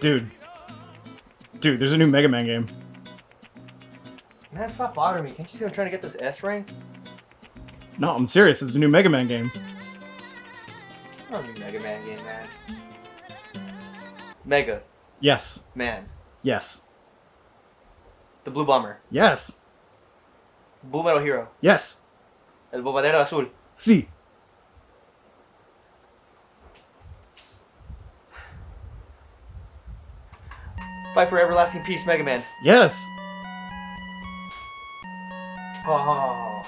Dude. Dude, there's a new Mega Man game. Man, stop bothering me. Can't you see I'm trying to get this S rank? No, I'm serious. It's a new Mega Man game. It's not a new Mega Man game, man. Mega. Yes. Man. Yes. The Blue Bomber. Yes. Blue Metal Hero. Yes. El Bombardero Azul. Sí. Fight for everlasting peace, Mega Man. Yes. Oh.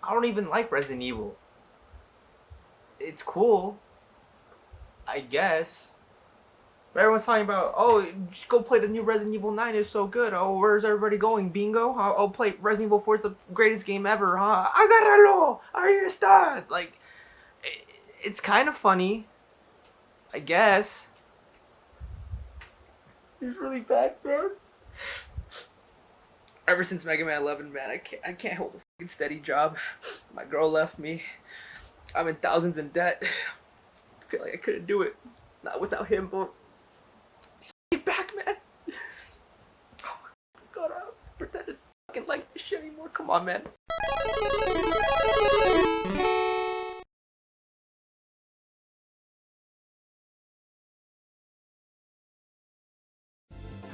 I don't even like Resident Evil. It's cool, I guess. But everyone's talking about, oh, just go play the new Resident Evil 9, it's so good. Oh, where's everybody going? Bingo? Oh, play Resident Evil 4 is the greatest game ever, huh? Agárralo! Ahí está! Like, it's kind of funny, I guess. It's really bad, man. Ever since Mega Man 11, man, I can't hold a fucking steady job. My girl left me. I'm in thousands in debt. I feel like I couldn't do it. Not without him, but... Get back, man! Oh my god, I pretend to fucking like this shit anymore. Come on, man.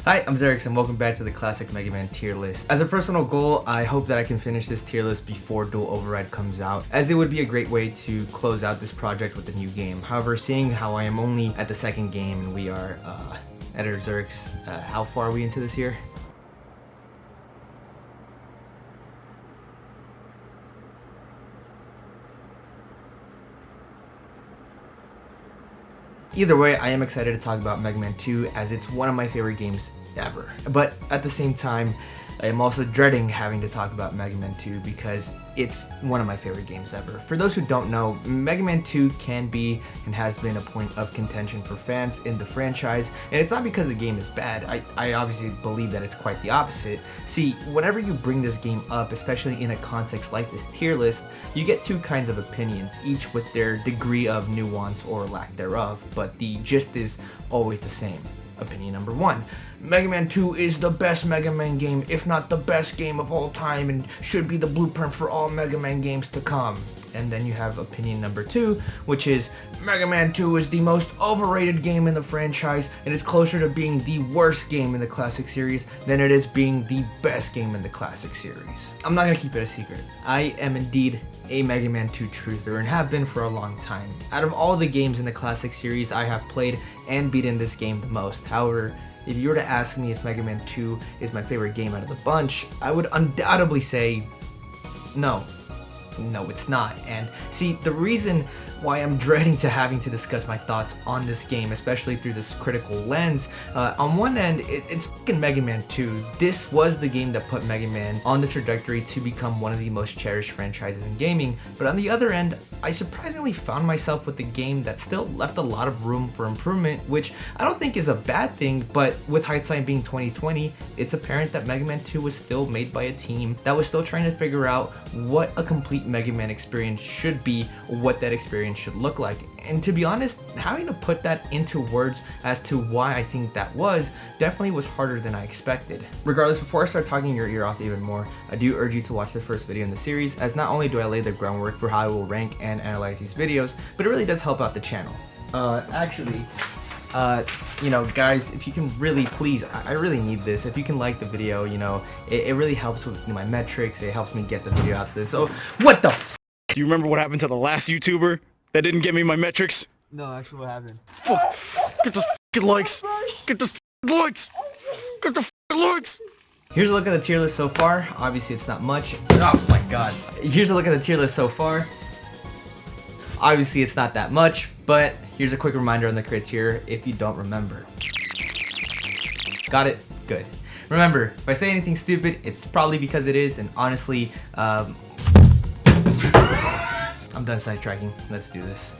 Hi, I'm Zerx and welcome back to the Classic Mega Man tier list. As a personal goal, I hope that I can finish this tier list before Dual Override comes out, as it would be a great way to close out this project with a new game. However, seeing how I am only at the second game and we are, Editor Zerx, how far are we into this year? Either way, I am excited to talk about Mega Man 2 as it's one of my favorite games ever. But at the same time, I am also dreading having to talk about Mega Man 2 because it's one of my favorite games ever. For those who don't know, Mega Man 2 can be and has been a point of contention for fans in the franchise, and it's not because the game is bad. I obviously believe that it's quite the opposite. See, whenever you bring this game up, especially in a context like this tier list, you get two kinds of opinions, each with their degree of nuance or lack thereof, but the gist is always the same. Opinion number one: Mega Man 2 is the best Mega Man game, if not the best game of all time, and should be the blueprint for all Mega Man games to come. And then you have opinion number two, which is Mega Man 2 is the most overrated game in the franchise, and it's closer to being the worst game in the classic series than it is being the best game in the classic series. I'm not gonna keep it a secret. I am indeed a Mega Man 2 truther and have been for a long time. Out of all the games in the classic series, I have played and beaten this game the most. However, if you were to ask me if Mega Man 2 is my favorite game out of the bunch, I would undoubtedly say no. No, it's not. And see, the reason why I'm dreading to having to discuss my thoughts on this game, especially through this critical lens, on one end, it's fucking Mega Man 2. This was the game that put Mega Man on the trajectory to become one of the most cherished franchises in gaming, but on the other end, I surprisingly found myself with a game that still left a lot of room for improvement, which I don't think is a bad thing, but with hindsight being 2020, it's apparent that Mega Man 2 was still made by a team that was still trying to figure out what a complete Mega Man experience should be, what that experience should look like. And to be honest, having to put that into words as to why I think that was definitely was harder than I expected. Regardless, before I start talking your ear off even more, I do urge you to watch the first video in the series, as not only do I lay the groundwork for how I will rank and analyze these videos, but it really does help out the channel. You know, guys, if you can really, please, I really need this. If you can like the video, you know, it really helps with my metrics. It helps me get the video out to this. So, what the f? Do you remember what happened to the last YouTuber that didn't get me my metrics? No, actually, what happened? Fuck. Get the f***ing likes. Get the f***ing likes. Get the f***ing likes. Here's a look at the tier list so far. Obviously, it's not much. Oh my god. Here's a look at the tier list so far. Obviously, it's not that much, but here's a quick reminder on the criteria if you don't remember. Got it? Good. Remember, if I say anything stupid, it's probably because it is, and honestly, I'm done sidetracking. Let's do this.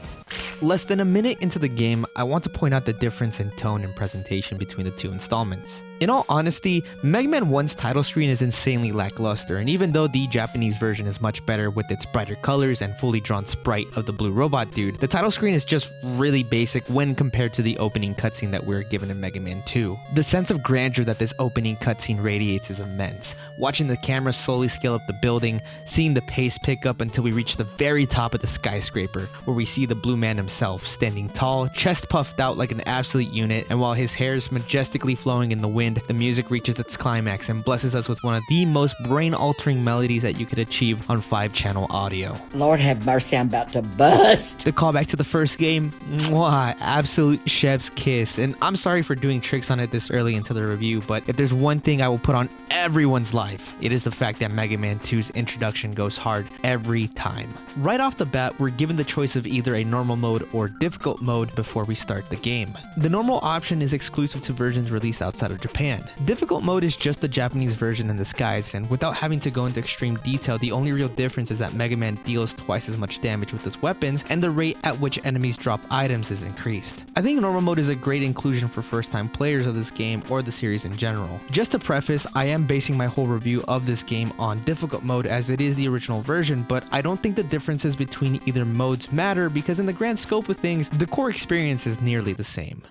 Less than a minute into the game, I want to point out the difference in tone and presentation between the two installments. In all honesty, Mega Man 1's title screen is insanely lackluster, and even though the Japanese version is much better with its brighter colors and fully drawn sprite of the blue robot dude, the title screen is just really basic when compared to the opening cutscene that we were given in Mega Man 2. The sense of grandeur that this opening cutscene radiates is immense. Watching the camera slowly scale up the building, seeing the pace pick up until we reach the very top of the skyscraper, where we see the blue man himself, standing tall, chest puffed out like an absolute unit, and while his hair is majestically flowing in the wind, the music reaches its climax and blesses us with one of the most brain-altering melodies that you could achieve on 5-channel audio. Lord have mercy, I'm about to bust. The callback to the first game, mwah, absolute chef's kiss. And I'm sorry for doing tricks on it this early into the review, but if there's one thing I will put on everyone's life, it is the fact that Mega Man 2's introduction goes hard every time. Right off the bat, we're given the choice of either a normal mode or difficult mode before we start the game. The normal option is exclusive to versions released outside of Japan. Difficult mode is just the Japanese version in disguise, and without having to go into extreme detail, the only real difference is that Mega Man deals twice as much damage with his weapons, and the rate at which enemies drop items is increased. I think normal mode is a great inclusion for first-time players of this game or the series in general. Just to preface, I am basing my whole review of this game on difficult mode as it is the original version, but I don't think the differences between either modes matter because in the grand scope of things, the core experience is nearly the same.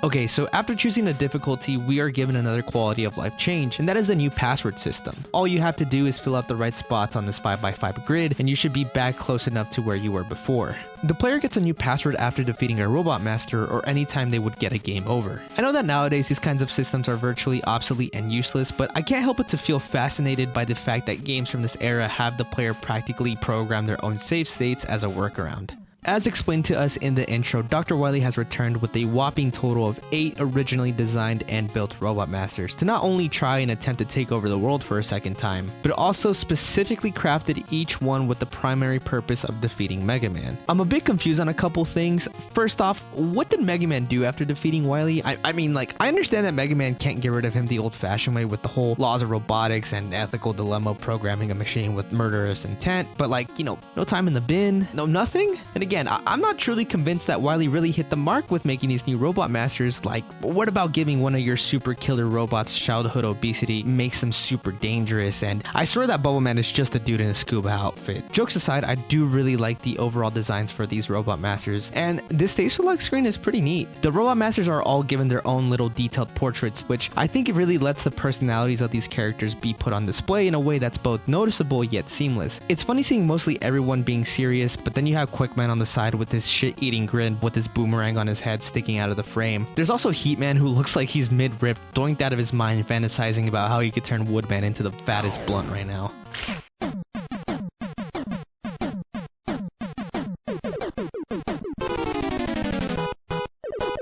Okay, so after choosing the difficulty, we are given another quality of life change, and that is the new password system. All you have to do is fill out the right spots on this 5x5 grid, and you should be back close enough to where you were before. The player gets a new password after defeating a robot master or anytime they would get a game over. I know that nowadays these kinds of systems are virtually obsolete and useless, but I can't help but to feel fascinated by the fact that games from this era have the player practically program their own save states as a workaround. As explained to us in the intro, Dr. Wily has returned with a whopping total of 8 originally designed and built Robot Masters to not only try and attempt to take over the world for a second time, but also specifically crafted each one with the primary purpose of defeating Mega Man. I'm a bit confused on a couple things. First off, what did Mega Man do after defeating Wily? I mean, I understand that Mega Man can't get rid of him the old-fashioned way with the whole laws of robotics and ethical dilemma programming a machine with murderous intent, but no time in the bin, no nothing? And again, I'm not truly convinced that Wily really hit the mark with making these new Robot Masters. What about giving one of your super killer robots childhood obesity makes them super dangerous? And I swear that Bubble Man is just a dude in a scuba outfit. Jokes aside, I do really like the overall designs for these Robot Masters, and this stage select screen is pretty neat. The Robot Masters are all given their own little detailed portraits, which I think it really lets the personalities of these characters be put on display in a way that's both noticeable yet seamless. It's funny seeing mostly everyone being serious, but then you have Quickman on the side with his shit-eating grin with his boomerang on his head sticking out of the frame. There's also Heatman, who looks like he's mid-rip, doinked out of his mind fantasizing about how he could turn Woodman into the fattest blunt right now.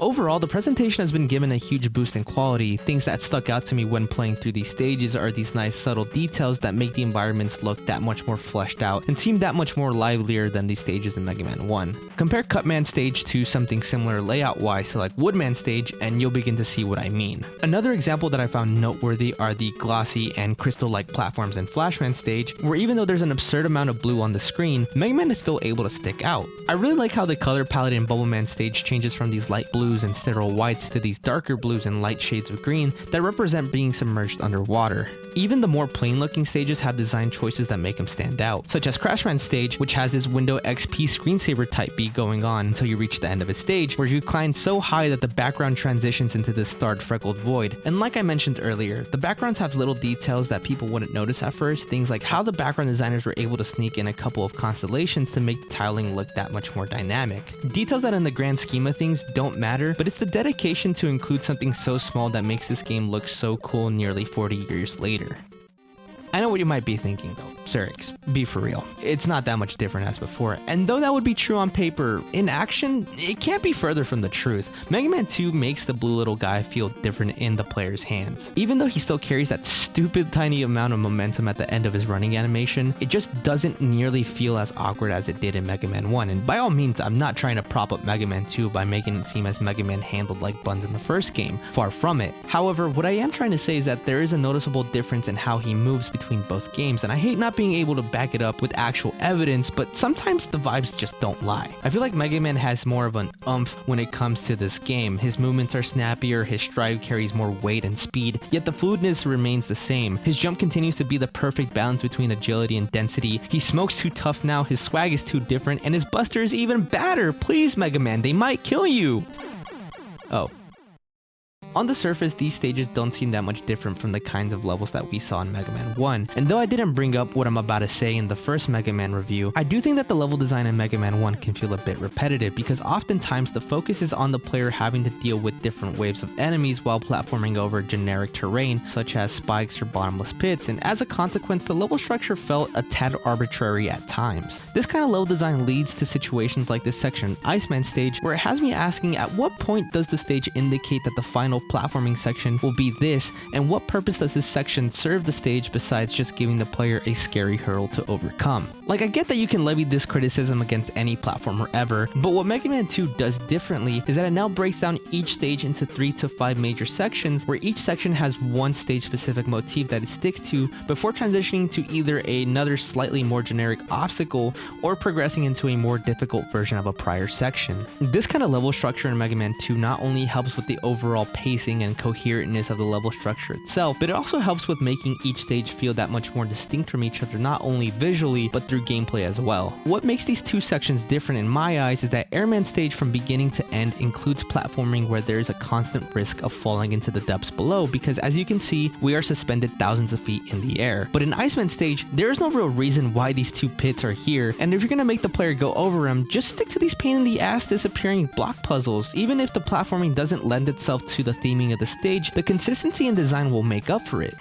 Overall, the presentation has been given a huge boost in quality. Things that stuck out to me when playing through these stages are these nice subtle details that make the environments look that much more fleshed out and seem that much more livelier than the stages in Mega Man 1. Compare Cutman stage to something similar layout-wise to Woodman stage and you'll begin to see what I mean. Another example that I found noteworthy are the glossy and crystal-like platforms in Flashman stage, where even though there's an absurd amount of blue on the screen, Mega Man is still able to stick out. I really like how the color palette in Bubble Man stage changes from these light blues and sterile whites to these darker blues and light shades of green that represent being submerged underwater. Even the more plain looking stages have design choices that make them stand out, such as Crashman stage, which has this Windows XP screensaver type beat going on until you reach the end of its stage, where you climb so high that the background transitions into this starred freckled void. And like I mentioned earlier, the backgrounds have little details that people wouldn't notice at first, things like how the background designers were able to sneak in a couple of constellations to make the tiling look that much more dynamic. Details that in the grand scheme of things don't matter, but it's the dedication to include something so small that makes this game look so cool nearly 40 years later. I know what you might be thinking though. Zerx, be for real. It's not that much different as before, and though that would be true on paper, in action, it can't be further from the truth. Mega Man 2 makes the blue little guy feel different in the player's hands. Even though he still carries that stupid tiny amount of momentum at the end of his running animation, it just doesn't nearly feel as awkward as it did in Mega Man 1, and by all means, I'm not trying to prop up Mega Man 2 by making it seem as Mega Man handled like buns in the first game, far from it. However, what I am trying to say is that there is a noticeable difference in how he moves between between both games, and I hate not being able to back it up with actual evidence, but sometimes the vibes just don't lie. I feel like Mega Man has more of an oomph when it comes to this game. His movements are snappier, his stride carries more weight and speed, yet the fluidness remains the same. His jump continues to be the perfect balance between agility and density. He smokes too tough now, his swag is too different, and his buster is even badder. Please, Mega Man, they might kill you. Oh. On the surface, these stages don't seem that much different from the kinds of levels that we saw in Mega Man 1, and though I didn't bring up what I'm about to say in the first Mega Man review, I do think that the level design in Mega Man 1 can feel a bit repetitive because oftentimes the focus is on the player having to deal with different waves of enemies while platforming over generic terrain such as spikes or bottomless pits, and as a consequence the level structure felt a tad arbitrary at times. This kind of level design leads to situations like this section, Iceman stage, where it has me asking at what point does the stage indicate that the final platforming section will be this, and what purpose does this section serve the stage besides just giving the player a scary hurdle to overcome? Like, I get that you can levy this criticism against any platformer ever, but what Mega Man 2 does differently is that it now breaks down each stage into 3 to 5 major sections, where each section has one stage specific motif that it sticks to before transitioning to either another slightly more generic obstacle or progressing into a more difficult version of a prior section. This kind of level structure in Mega Man 2 not only helps with the overall pacing and coherentness of the level structure itself, but it also helps with making each stage feel that much more distinct from each other, not only visually but through gameplay as well. What makes these two sections different in my eyes is that Airman stage from beginning to end includes platforming where there is a constant risk of falling into the depths below, because as you can see, we are suspended thousands of feet in the air. But in Iceman stage, there is no real reason why these two pits are here, and if you're gonna make the player go over them, just stick to these pain in the ass disappearing block puzzles. Even if the platforming doesn't lend itself to the theming of the stage, the consistency in design will make up for it.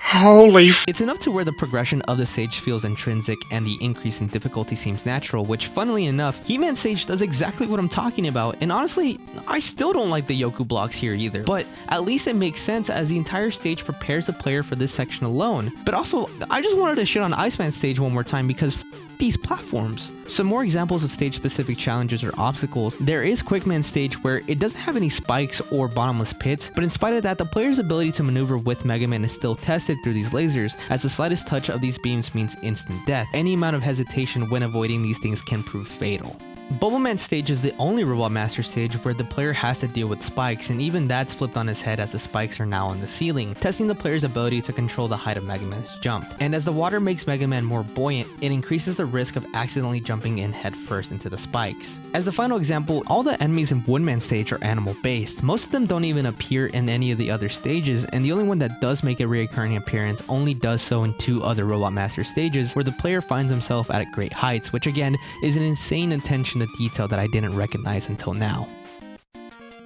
It's enough to where the progression of the stage feels intrinsic and the increase in difficulty seems natural, which funnily enough, He-Man stage does exactly what I'm talking about, and honestly, I still don't like the Yoku blocks here either, but at least it makes sense as the entire stage prepares the player for this section alone. But also, I just wanted to shit on Iceman stage one more time because these platforms. Some more examples of stage specific challenges or obstacles. There is Quickman stage where it doesn't have any spikes or bottomless pits, but in spite of that, the player's ability to maneuver with Mega Man is still tested through these lasers, as the slightest touch of these beams means instant death. Any amount of hesitation when avoiding these things can prove fatal. Bubbleman stage is the only Robot Master stage where the player has to deal with spikes, and even that's flipped on its head as the spikes are now on the ceiling, testing the player's ability to control the height of Mega Man's jump. And as the water makes Mega Man more buoyant, it increases the risk of accidentally jumping in head first into the spikes. As the final example, all the enemies in Woodman stage are animal based. Most of them don't even appear in any of the other stages, and the only one that does make a recurring appearance only does so in 2 other Robot Master stages where the player finds himself at great heights, which again is an insane attention to detail that I didn't recognize until now.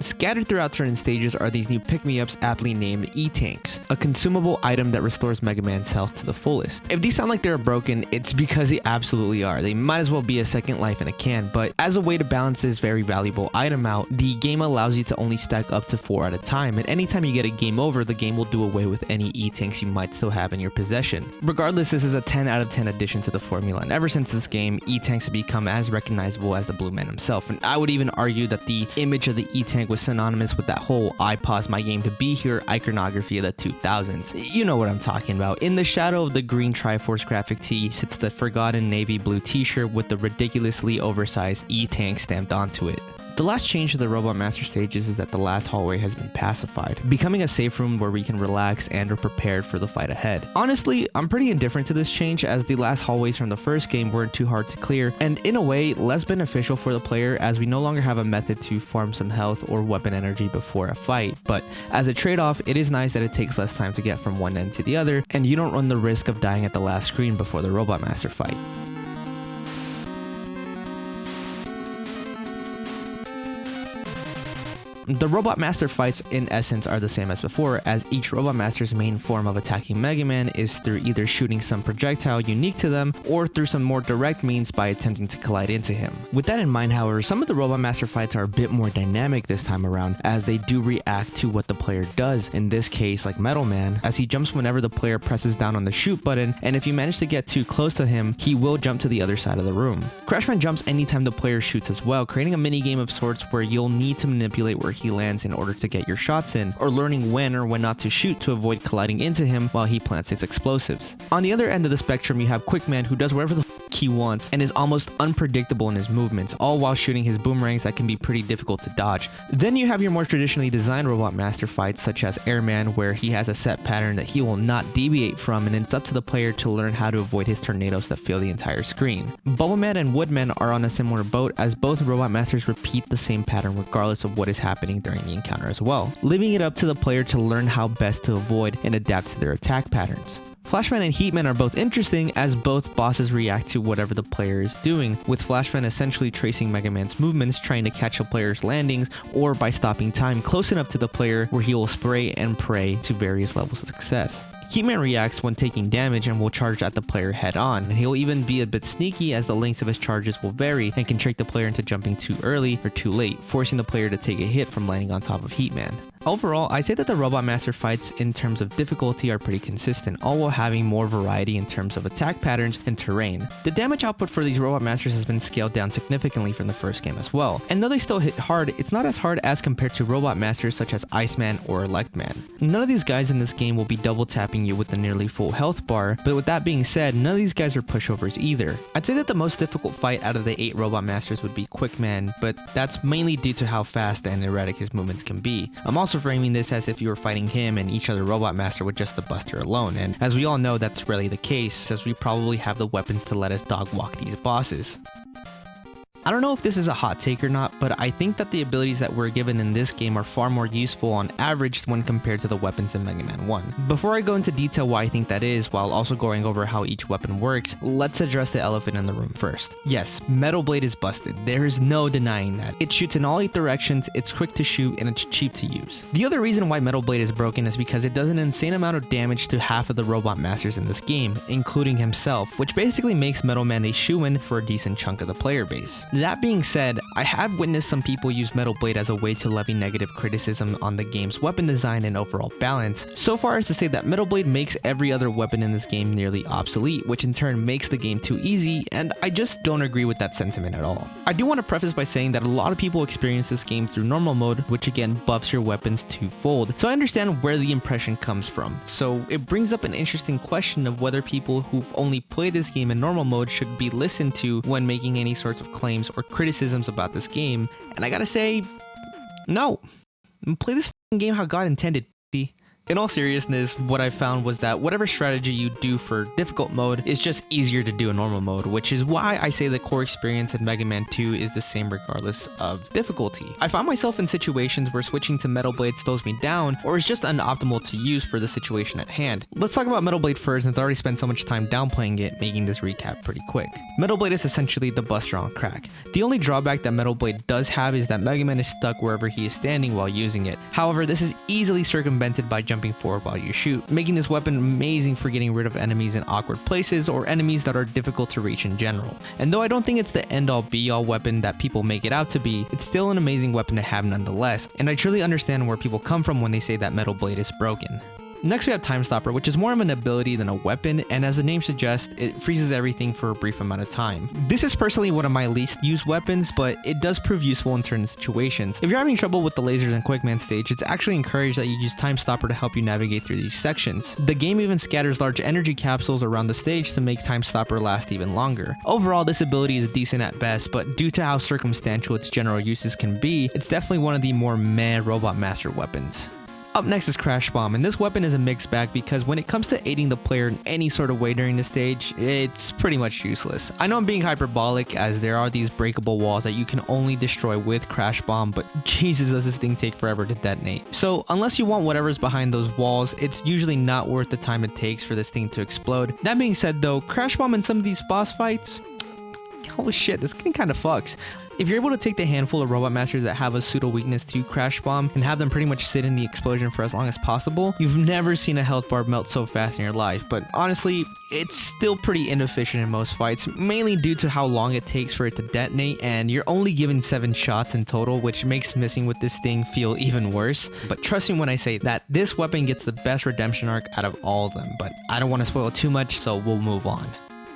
Scattered throughout certain stages are these new pick-me-ups aptly named E-Tanks, a consumable item that restores Mega Man's health to the fullest. If these sound like they're broken, it's because they absolutely are. They might as well be a second life in a can, but as a way to balance this very valuable item out, the game allows you to only stack up to 4 at a time, and anytime you get a game over, the game will do away with any E-Tanks you might still have in your possession. Regardless, this is a 10 out of 10 addition to the formula, and ever since this game, E-Tanks have become as recognizable as the Blue Man himself, and I would even argue that the image of the E-Tank was synonymous with that whole "I paused my game to be here" iconography of the 2000s. You know what I'm talking about. In the shadow of the green Triforce graphic tee sits the forgotten navy blue t-shirt with the ridiculously oversized E-Tank stamped onto it. The last change to the Robot Master stages is that the last hallway has been pacified, becoming a safe room where we can relax and are prepared for the fight ahead. Honestly, I'm pretty indifferent to this change as the last hallways from the first game weren't too hard to clear, and in a way, less beneficial for the player as we no longer have a method to farm some health or weapon energy before a fight. But as a trade-off, it is nice that it takes less time to get from one end to the other, and you don't run the risk of dying at the last screen before the Robot Master fight. The Robot Master fights in essence are the same as before, as each Robot Master's main form of attacking Mega Man is through either shooting some projectile unique to them, or through some more direct means by attempting to collide into him. With that in mind, however, some of the Robot Master fights are a bit more dynamic this time around, as they do react to what the player does, in this case like Metal Man, as he jumps whenever the player presses down on the shoot button, and if you manage to get too close to him, he will jump to the other side of the room. Crashman jumps anytime the player shoots as well, creating a mini game of sorts where you'll need to manipulate where he lands in order to get your shots in, or learning when or when not to shoot to avoid colliding into him while he plants his explosives. On the other end of the spectrum, you have Quickman, who does whatever the he wants and is almost unpredictable in his movements, all while shooting his boomerangs that can be pretty difficult to dodge. Then you have your more traditionally designed Robot Master fights, such as Airman, where he has a set pattern that he will not deviate from, and it's up to the player to learn how to avoid his tornadoes that fill the entire screen. Bubbleman and Woodman are on a similar boat, as both Robot Masters repeat the same pattern regardless of what is happening during the encounter as well, leaving it up to the player to learn how best to avoid and adapt to their attack patterns. Flashman and Heatman are both interesting, as both bosses react to whatever the player is doing, with Flashman essentially tracing Mega Man's movements, trying to catch a player's landings, or by stopping time close enough to the player where he will spray and pray to various levels of success. Heatman reacts when taking damage and will charge at the player head on, and he'll even be a bit sneaky, as the lengths of his charges will vary and can trick the player into jumping too early or too late, forcing the player to take a hit from landing on top of Heatman. Overall, I'd say that the Robot Master fights in terms of difficulty are pretty consistent, all while having more variety in terms of attack patterns and terrain. The damage output for these Robot Masters has been scaled down significantly from the first game as well, and though they still hit hard, it's not as hard as compared to Robot Masters such as Iceman or Electman. None of these guys in this game will be double tapping you with a nearly full health bar, but with that being said, none of these guys are pushovers either. I'd say that the most difficult fight out of the 8 Robot Masters would be Quickman, but that's mainly due to how fast and erratic his movements can be. I'm also framing this as if you were fighting him and each other Robot Master with just the Buster alone, and as we all know, that's rarely the case, as we probably have the weapons to let us dog walk these bosses. I don't know if this is a hot take or not, but I think that the abilities that we're given in this game are far more useful on average when compared to the weapons in Mega Man 1. Before I go into detail why I think that is, while also going over how each weapon works, let's address the elephant in the room first. Yes, Metal Blade is busted, there is no denying that. It shoots in all 8 directions, it's quick to shoot, and it's cheap to use. The other reason why Metal Blade is broken is because it does an insane amount of damage to half of the Robot Masters in this game, including himself, which basically makes Metal Man a shoo-in for a decent chunk of the player base. That being said, I have witnessed some people use Metal Blade as a way to levy negative criticism on the game's weapon design and overall balance, so far as to say that Metal Blade makes every other weapon in this game nearly obsolete, which in turn makes the game too easy, and I just don't agree with that sentiment at all. I do want to preface by saying that a lot of people experience this game through normal mode, which again buffs your weapons twofold, so I understand where the impression comes from. So it brings up an interesting question of whether people who've only played this game in normal mode should be listened to when making any sorts of claims or criticisms about this game, and I gotta say, no. Play this game how God intended. In all seriousness, what I found was that whatever strategy you do for difficult mode is just easier to do in normal mode, which is why I say the core experience in Mega Man 2 is the same regardless of difficulty. I find myself in situations where switching to Metal Blade slows me down or is just unoptimal to use for the situation at hand. Let's talk about Metal Blade first, since I already spent so much time downplaying it, making this recap pretty quick. Metal Blade is essentially the Buster on crack. The only drawback that Metal Blade does have is that Mega Man is stuck wherever he is standing while using it. However, this is easily circumvented by jumping forward while you shoot, making this weapon amazing for getting rid of enemies in awkward places or enemies that are difficult to reach in general. And though I don't think it's the end-all be-all weapon that people make it out to be, it's still an amazing weapon to have nonetheless, and I truly understand where people come from when they say that Metal Blade is broken. Next we have Time Stopper, which is more of an ability than a weapon, and as the name suggests, it freezes everything for a brief amount of time. This is personally one of my least used weapons, but it does prove useful in certain situations. If you're having trouble with the lasers in Quickman stage, it's actually encouraged that you use Time Stopper to help you navigate through these sections. The game even scatters large energy capsules around the stage to make Time Stopper last even longer. Overall, this ability is decent at best, but due to how circumstantial its general uses can be, it's definitely one of the more meh Robot Master weapons. Up next is Crash Bomb, and this weapon is a mixed bag because when it comes to aiding the player in any sort of way during the stage, it's pretty much useless. I know I'm being hyperbolic, as there are these breakable walls that you can only destroy with Crash Bomb, but Jesus, does this thing take forever to detonate. So unless you want whatever's behind those walls, it's usually not worth the time it takes for this thing to explode. That being said though, Crash Bomb in some of these boss fights, holy shit, this thing kind of fucks. If you're able to take the handful of Robot Masters that have a pseudo weakness to Crash Bomb and have them pretty much sit in the explosion for as long as possible, you've never seen a health bar melt so fast in your life. But honestly, it's still pretty inefficient in most fights, mainly due to how long it takes for it to detonate, and you're only given 7 shots in total, which makes missing with this thing feel even worse. But trust me when I say that this weapon gets the best redemption arc out of all of them, but I don't want to spoil too much, so we'll move on.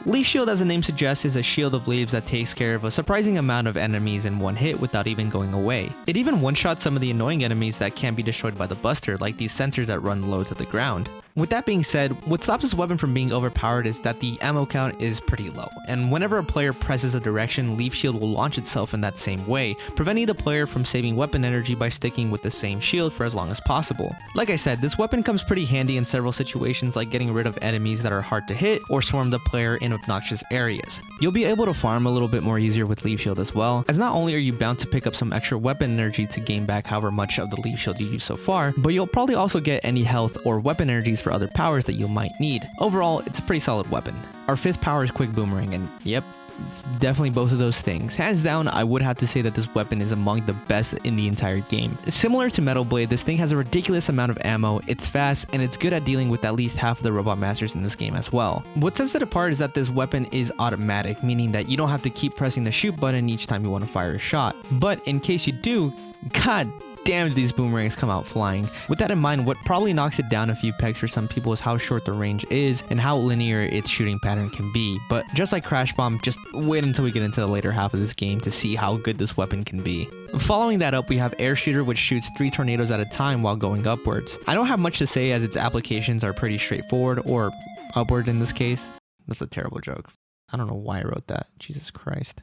Leaf Shield, as the name suggests, is a shield of leaves that takes care of a surprising amount of enemies in one hit without even going away. It even one-shots some of the annoying enemies that can't be destroyed by the buster, like these sensors that run low to the ground. With that being said, what stops this weapon from being overpowered is that the ammo count is pretty low, and whenever a player presses a direction, Leaf Shield will launch itself in that same way, preventing the player from saving weapon energy by sticking with the same shield for as long as possible. Like I said, this weapon comes pretty handy in several situations, like getting rid of enemies that are hard to hit or swarm the player in obnoxious areas. You'll be able to farm a little bit more easier with Leaf Shield as well, as not only are you bound to pick up some extra weapon energy to gain back however much of the Leaf Shield you used so far, but you'll probably also get any health or weapon energies for other powers that you might need. Overall, it's a pretty solid weapon. Our 5th power is Quick Boomerang, and yep, it's definitely both of those things. Hands down, I would have to say that this weapon is among the best in the entire game. Similar to Metal Blade, this thing has a ridiculous amount of ammo, it's fast, and it's good at dealing with at least half of the robot masters in this game as well. What sets it apart is that this weapon is automatic, meaning that you don't have to keep pressing the shoot button each time you want to fire a shot. But in case you do, god damn, these boomerangs come out flying. With that in mind, what probably knocks it down a few pegs for some people is how short the range is and how linear its shooting pattern can be. But just like Crash Bomb, just wait until we get into the later half of this game to see how good this weapon can be. Following that up, we have Air Shooter, which shoots 3 tornadoes at a time while going upwards. I don't have much to say as its applications are pretty straightforward, or upward in this case. That's a terrible joke. I don't know why I wrote that. Jesus Christ.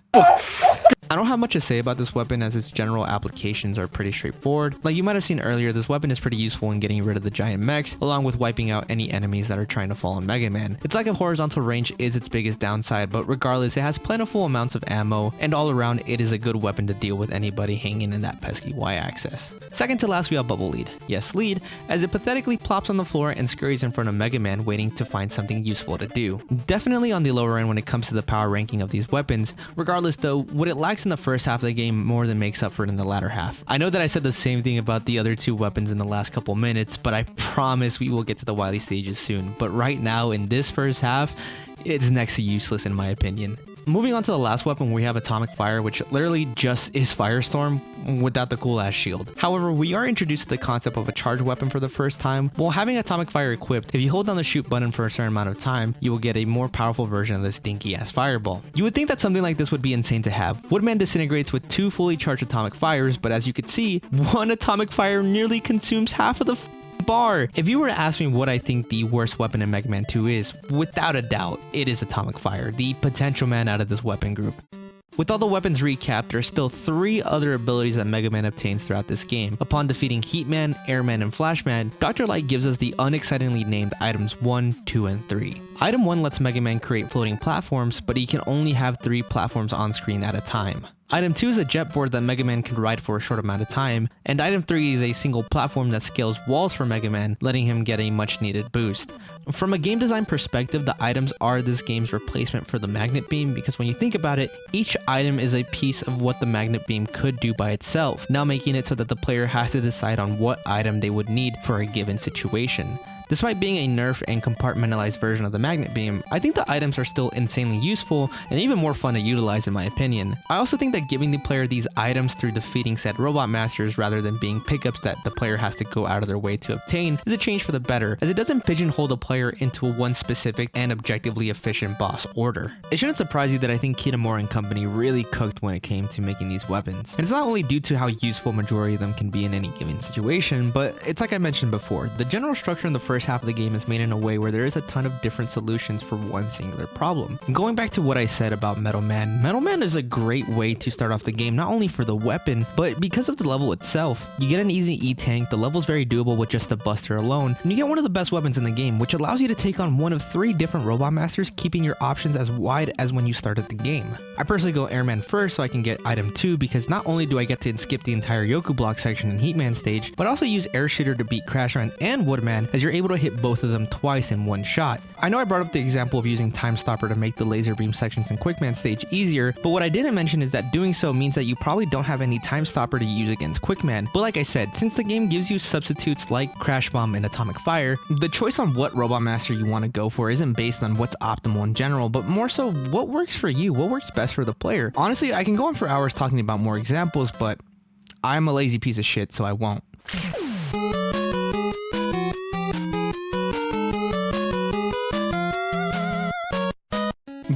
I don't have much to say about this weapon as its general applications are pretty straightforward. Like you might have seen earlier, this weapon is pretty useful in getting rid of the giant mechs, along with wiping out any enemies that are trying to fall on Mega Man. Its lack of horizontal range is its biggest downside, but regardless, it has plentiful amounts of ammo, and all around, it is a good weapon to deal with anybody hanging in that pesky Y-axis. Second to last, we have Bubble Lead. Yes, Lead, as it pathetically plops on the floor and scurries in front of Mega Man waiting to find something useful to do. Definitely on the lower end when it comes to the power ranking of these weapons. Regardless though, what it lacks in the first half of the game more than makes up for it in the latter half. I know that I said the same thing about the other 2 weapons in the last couple minutes, but I promise we will get to the Wily stages soon. But right now, in this first half, it's next to useless in my opinion. Moving on to the last weapon, we have Atomic Fire, which literally just is Firestorm without the cool ass shield. However, we are introduced to the concept of a charged weapon for the first time. While having Atomic Fire equipped, if you hold down the shoot button for a certain amount of time, you will get a more powerful version of this dinky ass fireball. You would think that something like this would be insane to have. Woodman disintegrates with 2 fully charged Atomic Fires, but as you can see, 1 Atomic Fire nearly consumes half of the bar. If you were to ask me what I think the worst weapon in Mega Man 2 is, without a doubt, it is Atomic Fire, the potential man out of this weapon group. With all the weapons recapped, there are still 3 other abilities that Mega Man obtains throughout this game. Upon defeating Heatman, Airman, and Flashman, Dr. Light gives us the unexcitingly named items 1, 2, and 3. Item 1 lets Mega Man create floating platforms, but he can only have 3 platforms on screen at a time. Item 2 is a jet board that Mega Man can ride for a short amount of time, and Item 3 is a single platform that scales walls for Mega Man, letting him get a much needed boost. From a game design perspective, the items are this game's replacement for the magnet beam, because when you think about it, each item is a piece of what the magnet beam could do by itself, now making it so that the player has to decide on what item they would need for a given situation. Despite being a nerfed and compartmentalized version of the magnet beam, I think the items are still insanely useful and even more fun to utilize in my opinion. I also think that giving the player these items through defeating said robot masters rather than being pickups that the player has to go out of their way to obtain is a change for the better, as it doesn't pigeonhole the player into one specific and objectively efficient boss order. It shouldn't surprise you that I think Kitamura and company really cooked when it came to making these weapons. And it's not only due to how useful majority of them can be in any given situation, but it's like I mentioned before, the general structure in the first half of the game is made in a way where there is a ton of different solutions for one singular problem. And going back to what I said about Metal Man is a great way to start off the game, not only for the weapon, but because of the level itself. You get an easy E-tank, the level's very doable with just the buster alone, and you get one of the best weapons in the game, which allows you to take on one of 3 different robot masters, keeping your options as wide as when you started the game. I personally go Airman first so I can get item 2, because not only do I get to skip the entire Yoku block section in Heatman stage, but also use Air Shooter to beat Crashman and Woodman, as you're able to hit both of them twice in one shot. I know I brought up the example of using Time Stopper to make the laser beam sections in Quickman stage easier, but what I didn't mention is that doing so means that you probably don't have any Time Stopper to use against Quickman. But like I said, since the game gives you substitutes like Crash Bomb and Atomic Fire, the choice on what robot master you want to go for isn't based on what's optimal in general, but more so what works for you, what works best for the player. Honestly, I can go on for hours talking about more examples, but I'm a lazy piece of shit, so I won't.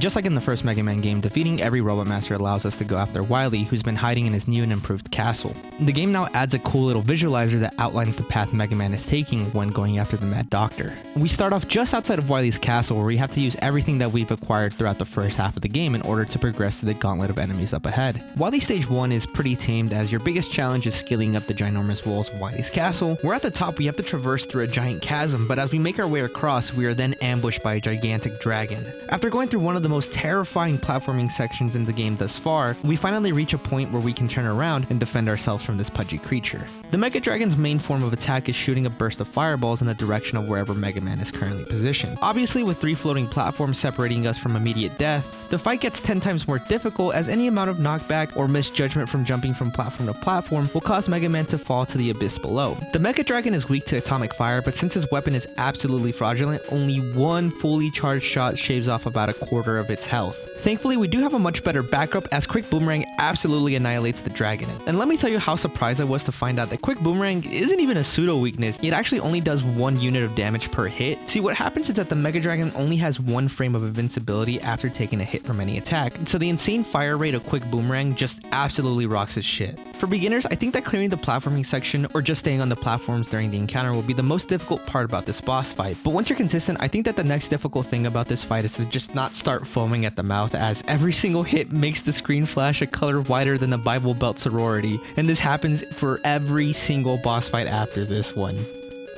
Just like in the first Mega Man game, defeating every Robot Master allows us to go after Wily, who's been hiding in his new and improved castle. The game now adds a cool little visualizer that outlines the path Mega Man is taking when going after the Mad Doctor. We start off just outside of Wily's castle, where we have to use everything that we've acquired throughout the first half of the game in order to progress through the gauntlet of enemies up ahead. Wily Stage 1 is pretty tamed, as your biggest challenge is scaling up the ginormous walls of Wily's castle, where at the top we have to traverse through a giant chasm, but as we make our way across, we are then ambushed by a gigantic dragon. After going through one of the most terrifying platforming sections in the game thus far, we finally reach a point where we can turn around and defend ourselves from this pudgy creature. The Mega Dragon's main form of attack is shooting a burst of fireballs in the direction of wherever Mega Man is currently positioned. Obviously, with 3 floating platforms separating us from immediate death, the fight gets 10 times more difficult, as any amount of knockback or misjudgment from jumping from platform to platform will cause Mega Man to fall to the abyss below. The Mega Dragon is weak to atomic fire, but since his weapon is absolutely fraudulent, only one fully charged shot shaves off about a quarter of its health. Thankfully, we do have a much better backup, as Quick Boomerang absolutely annihilates the dragon. And let me tell you how surprised I was to find out that Quick Boomerang isn't even a pseudo weakness, it actually only does 1 unit of damage per hit. See, what happens is that the Mega Dragon only has 1 frame of invincibility after taking a hit from any attack, so the insane fire rate of Quick Boomerang just absolutely rocks his shit. For beginners, I think that clearing the platforming section or just staying on the platforms during the encounter will be the most difficult part about this boss fight, but once you're consistent, I think that the next difficult thing about this fight is to just not start foaming at the mouth, as every single hit makes the screen flash a color whiter than the Bible Belt sorority, and this happens for every single boss fight after this one.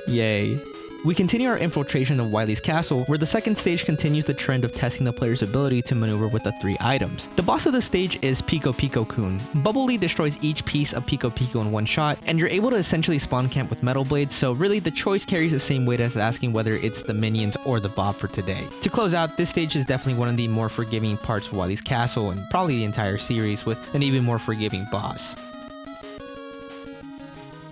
Yay. We continue our infiltration of Wily's castle, where the second stage continues the trend of testing the player's ability to maneuver with the 3 items. The boss of the stage is Pico Pico Kun. Bubble destroys each piece of Pico Pico in 1 shot, and you're able to essentially spawn camp with Metal Blades, so really the choice carries the same weight as asking whether it's the minions or the Bob for today. To close out, this stage is definitely one of the more forgiving parts of Wily's castle, and probably the entire series, with an even more forgiving boss.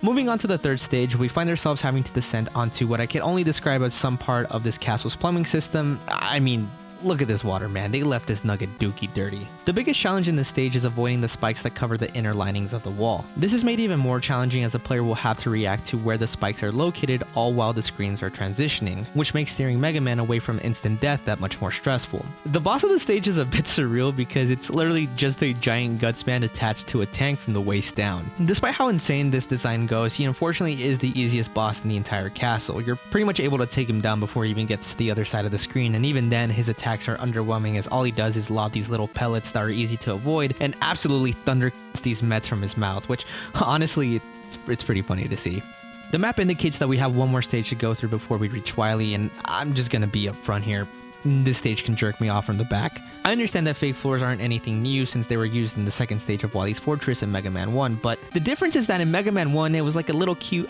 Moving on to the third stage, we find ourselves having to descend onto what I can only describe as some part of this castle's plumbing system. I mean, look at this water, man. They left this nugget dookie dirty. The biggest challenge in this stage is avoiding the spikes that cover the inner linings of the wall. This is made even more challenging as the player will have to react to where the spikes are located all while the screens are transitioning, which makes steering Mega Man away from instant death that much more stressful. The boss of the stage is a bit surreal because it's literally just a giant guts man attached to a tank from the waist down. Despite how insane this design goes, he unfortunately is the easiest boss in the entire castle. You're pretty much able to take him down before he even gets to the other side of the screen, and even then his attack are underwhelming, as all he does is lob these little pellets that are easy to avoid and absolutely thunder these mets from his mouth, which honestly it's pretty funny to see. The map indicates that we have one more stage to go through before we reach Wily, and I'm just gonna be up front here. This stage can jerk me off from the back. I understand that fake floors aren't anything new since they were used in the second stage of Wily's Fortress in Mega Man 1, but the difference is that in Mega Man 1 it was like a little cute,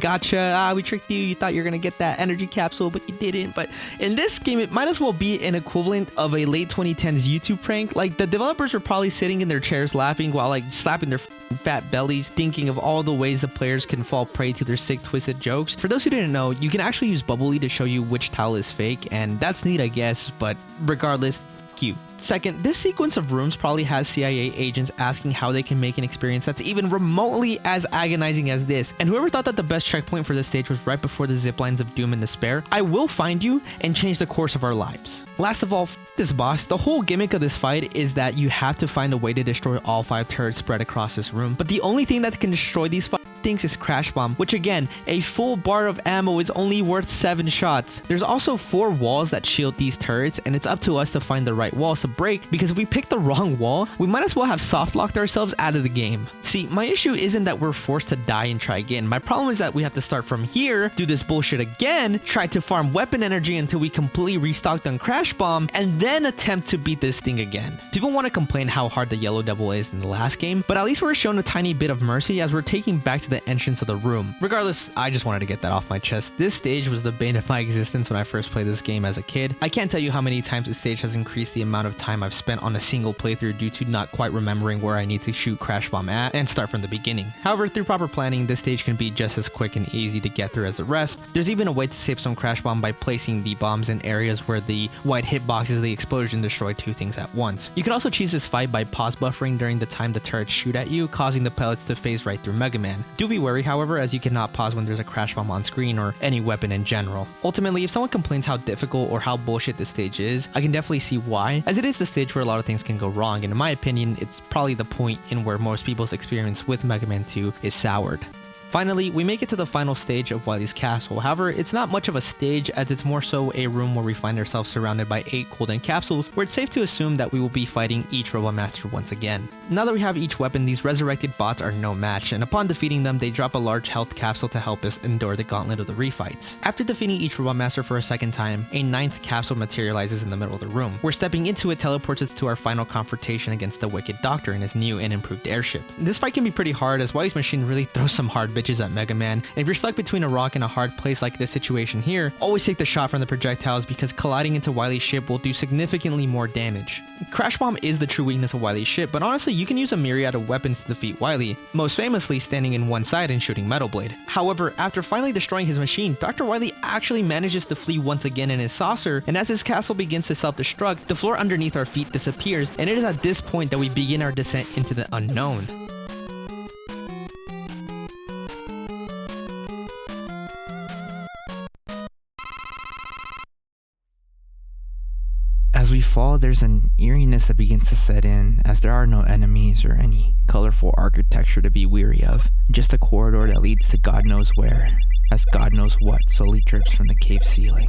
gotcha, we tricked you, you thought you were gonna get that energy capsule but you didn't. But in this game it might as well be an equivalent of a late 2010s YouTube prank. Like, the developers were probably sitting in their chairs laughing while like slapping their fat bellies, thinking of all the ways the players can fall prey to their sick twisted jokes. For those who didn't know, you can actually use Bubbly to show you which tile is fake, and that's neat I guess, but regardless, cute. Second, this sequence of rooms probably has CIA agents asking how they can make an experience that's even remotely as agonizing as this, and whoever thought that the best checkpoint for this stage was right before the ziplines of doom and despair, I will find you and change the course of our lives. Last of all, this boss, the whole gimmick of this fight is that you have to find a way to destroy all 5 turrets spread across this room, but the only thing that can destroy these things is Crash Bomb, which again, a full bar of ammo is only worth 7 shots. There's also 4 walls that shield these turrets, and it's up to us to find the right walls to break, because if we pick the wrong wall, we might as well have soft locked ourselves out of the game. See, my issue isn't that we're forced to die and try again. My problem is that we have to start from here, do this bullshit again, try to farm weapon energy until we completely restocked on Crash Bomb, and then attempt to beat this thing again. People want to complain how hard the Yellow Devil is in the last game, but at least we're shown a tiny bit of mercy as we're taking back to the entrance of the room. Regardless, I just wanted to get that off my chest. This stage was the bane of my existence when I first played this game as a kid. I can't tell you how many times this stage has increased the amount of time I've spent on a single playthrough due to not quite remembering where I need to shoot Crash Bomb at and start from the beginning. However, through proper planning, this stage can be just as quick and easy to get through as the rest. There's even a way to save some Crash Bomb by placing the bombs in areas where the white hitboxes of the explosion destroy 2 things at once. You can also cheese this fight by pause buffering during the time the turrets shoot at you, causing the pellets to phase right through Mega Man. Do be wary, however, as you cannot pause when there's a crash bomb on screen or any weapon in general. Ultimately, if someone complains how difficult or how bullshit this stage is, I can definitely see why, as it is the stage where a lot of things can go wrong, and in my opinion, it's probably the point in where most people's experience with Mega Man 2 is soured. Finally, we make it to the final stage of Wily's castle. However, it's not much of a stage, as it's more so a room where we find ourselves surrounded by 8 golden capsules, where it's safe to assume that we will be fighting each Robot Master once again. Now that we have each weapon, these resurrected bots are no match, and upon defeating them, they drop a large health capsule to help us endure the gauntlet of the refights. After defeating each Robot Master for a second time, a 9th capsule materializes in the middle of the room, where stepping into it teleports us to our final confrontation against the Wicked Doctor and his new and improved airship. This fight can be pretty hard, as Wily's machine really throws some hard bitches at Mega Man, and if you're stuck between a rock and a hard place like this situation here, always take the shot from the projectiles, because colliding into Wily's ship will do significantly more damage. Crash Bomb is the true weakness of Wily's ship, but honestly you can use a myriad of weapons to defeat Wily, most famously standing in one side and shooting Metal Blade. However, after finally destroying his machine, Dr. Wily actually manages to flee once again in his saucer, and as his castle begins to self-destruct, the floor underneath our feet disappears, and it is at this point that we begin our descent into the unknown. As we fall, there's an eeriness that begins to set in, as there are no enemies or any colorful architecture to be weary of. Just a corridor that leads to God knows where, as God knows what slowly drips from the cave ceiling.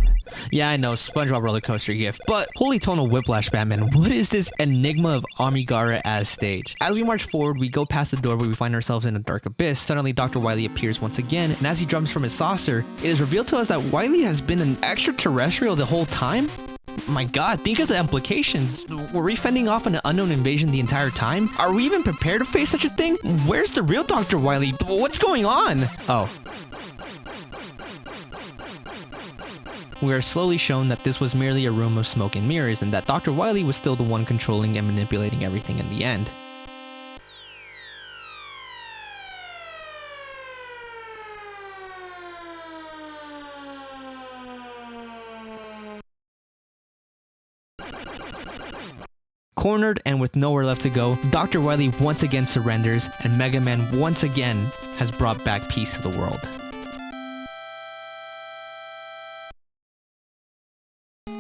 Yeah, I know, SpongeBob roller coaster gift, but holy tonal whiplash, Batman, what is this enigma of Amigara as stage? As we march forward, we go past the door where we find ourselves in a dark abyss. Suddenly, Dr. Wily appears once again, and as he jumps from his saucer, it is revealed to us that Wily has been an extraterrestrial the whole time? My god, think of the implications. Were we fending off an unknown invasion the entire time? Are we even prepared to face such a thing? Where's the real Dr. Wily? What's going on? Oh. We are slowly shown that this was merely a room of smoke and mirrors, and that Dr. Wily was still the one controlling and manipulating everything in the end. Cornered and with nowhere left to go, Dr. Wily once again surrenders, and Mega Man once again has brought back peace to the world.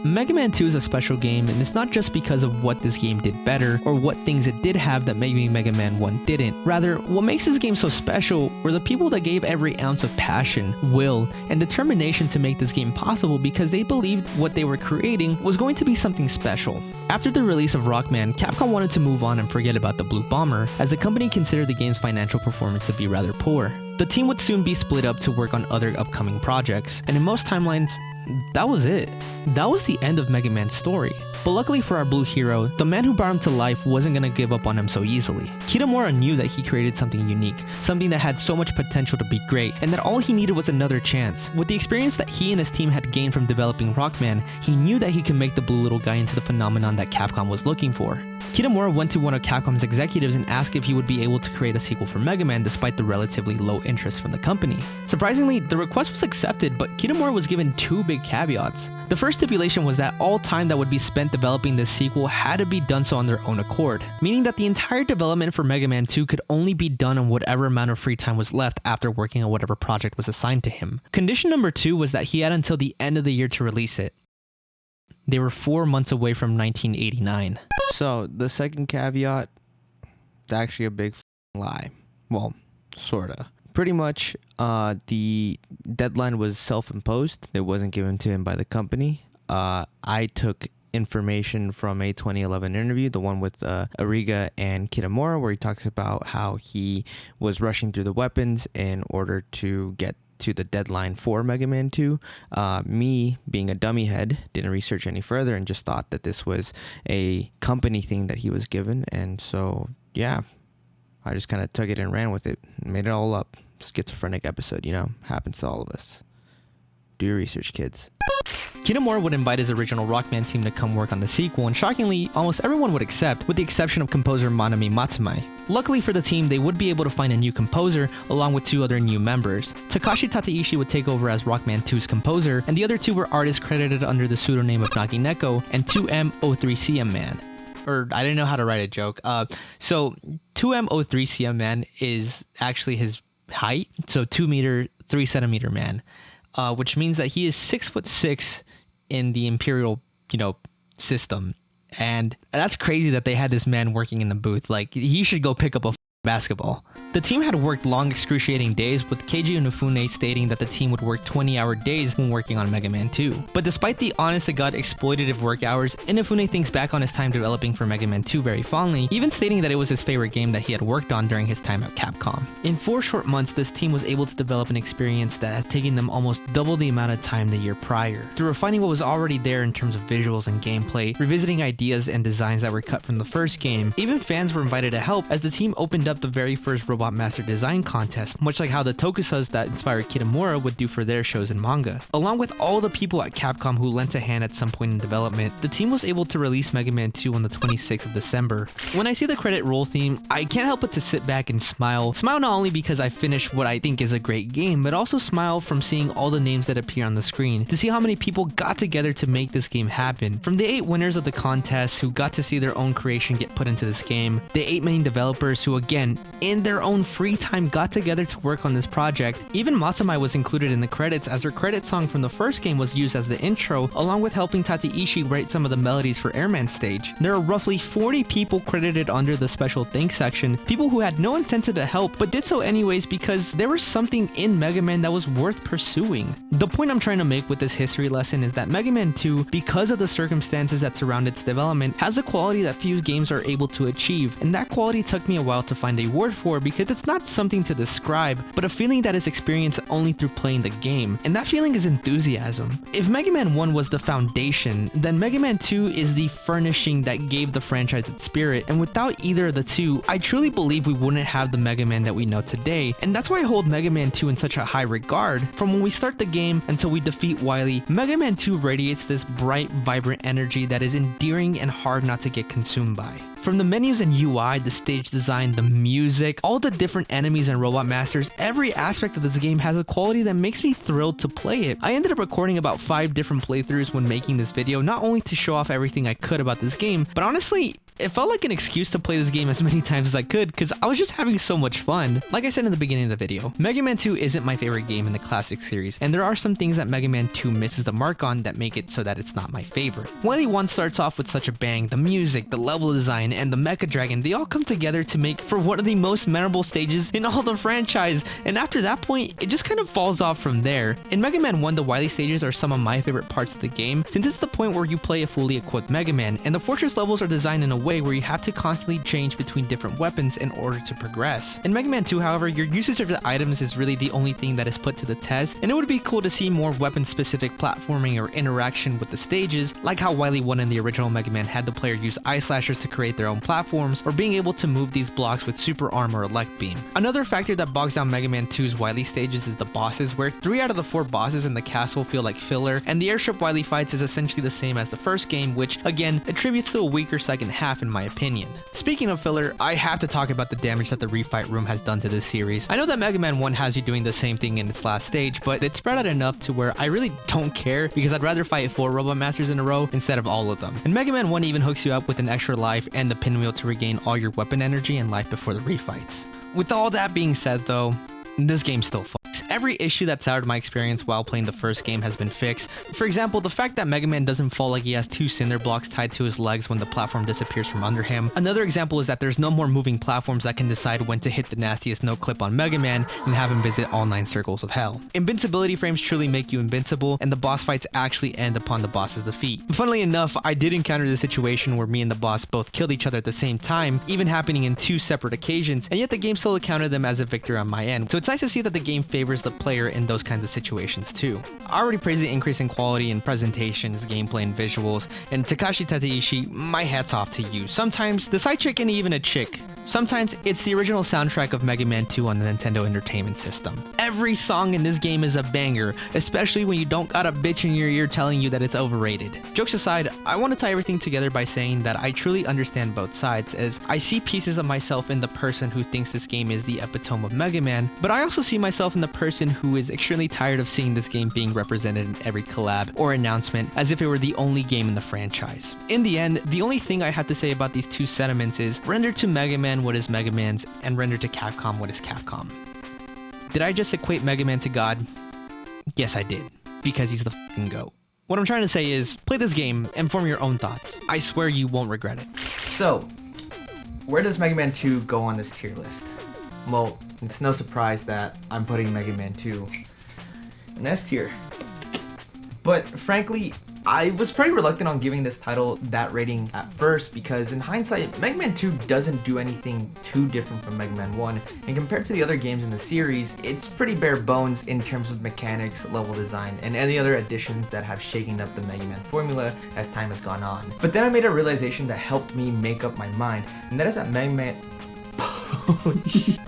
Mega Man 2 is a special game, and it's not just because of what this game did better, or what things it did have that maybe Mega Man 1 didn't. Rather, what makes this game so special were the people that gave every ounce of passion, will, and determination to make this game possible, because they believed what they were creating was going to be something special. After the release of Rockman, Capcom wanted to move on and forget about the Blue Bomber, as the company considered the game's financial performance to be rather poor. The team would soon be split up to work on other upcoming projects, and in most timelines, that was it. That was the end of Mega Man's story. But luckily for our blue hero, the man who brought him to life wasn't gonna give up on him so easily. Kitamura knew that he created something unique, something that had so much potential to be great, and that all he needed was another chance. With the experience that he and his team had gained from developing Rockman, he knew that he could make the blue little guy into the phenomenon that Capcom was looking for. Kitamura went to one of Capcom's executives and asked if he would be able to create a sequel for Mega Man despite the relatively low interest from the company. Surprisingly, the request was accepted, but Kitamura was given 2 big caveats. The first stipulation was that all time that would be spent developing this sequel had to be done so on their own accord, meaning that the entire development for Mega Man 2 could only be done on whatever amount of free time was left after working on whatever project was assigned to him. Condition number 2 was that he had until the end of the year to release it. They were 4 months away from 1989. So, the second caveat, it's actually a big lie. Well, sorta. Pretty much, the deadline was self-imposed. It wasn't given to him by the company. I took information from a 2011 interview, the one with Ariga and Kitamura, where he talks about how he was rushing through the weapons in order to get to the deadline for Mega Man 2. Me, being a dummy head, didn't research any further and just thought that this was a company thing that he was given. And so, yeah, I just kind of took it and ran with it. Made it all up. Schizophrenic episode, you know, happens to all of us. Do your research, kids. Kitamura would invite his original Rockman team to come work on the sequel, and shockingly, almost everyone would accept, with the exception of composer Manami Matsumae. Luckily for the team, they would be able to find a new composer, along with 2 other new members. Takashi Tateishi would take over as Rockman 2's composer, and the other 2 were artists credited under the pseudonym of Nagineko and 2M03CM Man. Or, I didn't know how to write a joke. So 2M03CM Man is actually his height, so 2 meter 3 centimeter man, which means that he is 6'6" in the Imperial, system. And that's crazy that they had this man working in the booth. Like, he should go pick up a basketball. The team had worked long, excruciating days, with Keiji Inafune stating that the team would work 20-hour days when working on Mega Man 2. But despite the honest-to-God exploitative work hours, Inafune thinks back on his time developing for Mega Man 2 very fondly, even stating that it was his favorite game that he had worked on during his time at Capcom. In 4 short months, this team was able to develop an experience that has taken them almost double the amount of time the year prior. Through refining what was already there in terms of visuals and gameplay, revisiting ideas and designs that were cut from the first game, even fans were invited to help as the team opened up the very first Robot Master design contest, much like how the tokusas that inspired Kitamura would do for their shows and manga. Along with all the people at Capcom who lent a hand at some point in development, the team was able to release Mega Man 2 on the 26th of December. When I see the credit roll theme, I can't help but to sit back and smile. Smile not only because I finished what I think is a great game, but also smile from seeing all the names that appear on the screen, to see how many people got together to make this game happen. From the 8 winners of the contest who got to see their own creation get put into this game, the 8 main developers who, again, in their own free time got together to work on this project. Even Matsumae was included in the credits, as her credit song from the first game was used as the intro, along with helping Tateishi write some of the melodies for Airman stage. There are roughly 40 people credited under the special thanks section, people who had no incentive to help but did so anyways because there was something in Mega Man that was worth pursuing. The point I'm trying to make with this history lesson is that Mega Man 2, because of the circumstances that surround its development, has a quality that few games are able to achieve, and that quality took me a while to find a word for because it's not something to describe, but a feeling that is experienced only through playing the game, and that feeling is enthusiasm. If Mega Man 1 was the foundation, then Mega Man 2 is the furnishing that gave the franchise its spirit, and without either of the two, I truly believe we wouldn't have the Mega Man that we know today, and that's why I hold Mega Man 2 in such a high regard. From when we start the game until we defeat Wily, Mega Man 2 radiates this bright, vibrant energy that is endearing and hard not to get consumed by. From the menus and UI, the stage design, the music, all the different enemies and Robot Masters, every aspect of this game has a quality that makes me thrilled to play it. I ended up recording about 5 different playthroughs when making this video, not only to show off everything I could about this game, but honestly, it felt like an excuse to play this game as many times as I could because I was just having so much fun. Like I said in the beginning of the video, Mega Man 2 isn't my favorite game in the classic series, and there are some things that Mega Man 2 misses the mark on that make it so that it's not my favorite. Wily 1 starts off with such a bang, the music, the level design, and the Mecha Dragon, they all come together to make for one of the most memorable stages in all the franchise, and after that point, it just kind of falls off from there. In Mega Man 1, the Wily stages are some of my favorite parts of the game, since it's the point where you play a fully equipped Mega Man, and the fortress levels are designed in a way where you have to constantly change between different weapons in order to progress. In Mega Man 2, however, your usage of the items is really the only thing that is put to the test, and it would be cool to see more weapon-specific platforming or interaction with the stages, like how Wily 1 in the original Mega Man had the player use eye slashers to create their own platforms, or being able to move these blocks with super arm or elect beam. Another factor that bogs down Mega Man 2's Wily stages is the bosses, where 3 out of the 4 bosses in the castle feel like filler, and the airship Wily fights is essentially the same as the first game, which again attributes to a weaker second half in my opinion. Speaking of filler, I have to talk about the damage that the refight room has done to this series. I know that Mega Man 1 has you doing the same thing in its last stage, but it's spread out enough to where I really don't care because I'd rather fight 4 Robot Masters in a row instead of all of them. And Mega Man 1 even hooks you up with an extra life and the pinwheel to regain all your weapon energy and life before the refights. With all that being said though, this game still fucks. Every issue that soured my experience while playing the first game has been fixed. For example, the fact that Mega Man doesn't fall like he has 2 cinder blocks tied to his legs when the platform disappears from under him. Another example is that there's no more moving platforms that can decide when to hit the nastiest no clip on Mega Man and have him visit all 9 circles of hell. Invincibility frames truly make you invincible, and the boss fights actually end upon the boss's defeat. Funnily enough, I did encounter the situation where me and the boss both killed each other at the same time, even happening in 2 separate occasions, and yet the game still accounted them as a victory on my end. So it's nice to see that the game favors the player in those kinds of situations too. I already praised the increase in quality in presentations, gameplay, and visuals, and Takashi Tateishi, my hat's off to you. Sometimes the side chick ain't even a chick. Sometimes it's the original soundtrack of Mega Man 2 on the Nintendo Entertainment System. Every song in this game is a banger, especially when you don't got a bitch in your ear telling you that it's overrated. Jokes aside, I want to tie everything together by saying that I truly understand both sides, as I see pieces of myself in the person who thinks this game is the epitome of Mega Man, but I also see myself in the person who is extremely tired of seeing this game being represented in every collab or announcement as if it were the only game in the franchise. In the end, the only thing I have to say about these two sentiments is render to Mega Man what is Mega Man's, and render to Capcom what is Capcom. Did I just equate Mega Man to God? Yes, I did, because he's the fucking GOAT. What I'm trying to say is, play this game and form your own thoughts. I swear you won't regret it. So, where does Mega Man 2 go on this tier list? Well, it's no surprise that I'm putting Mega Man 2 in S tier. But frankly, I was pretty reluctant on giving this title that rating at first because in hindsight, Mega Man 2 doesn't do anything too different from Mega Man 1, and compared to the other games in the series, it's pretty bare bones in terms of mechanics, level design, and any other additions that have shaken up the Mega Man formula as time has gone on. But then I made a realization that helped me make up my mind, and that is that Mega Man...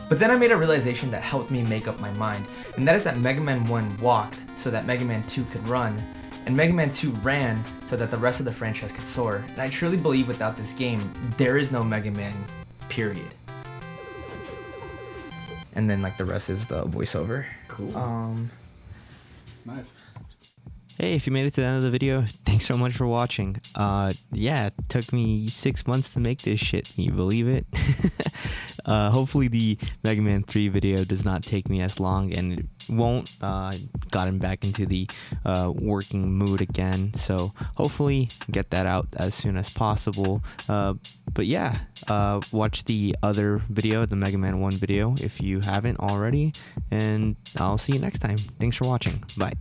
But then I made a realization that helped me make up my mind, and that is that Mega Man 1 walked so that Mega Man 2 could run, and Mega Man 2 ran so that the rest of the franchise could soar. And I truly believe without this game, there is no Mega Man, period. And then like the rest is the voiceover. Cool. Nice. Hey, if you made it to the end of the video, thanks so much for watching. Yeah, it took me 6 months to make this shit. Can you believe it? Hopefully the Mega Man 3 video does not take me as long, and it won't. Gotten back into the working mood again, so hopefully get that out as soon as possible. But yeah, watch the other video, the Mega Man 1 video, if you haven't already, and I'll see you next time. Thanks for watching. Bye.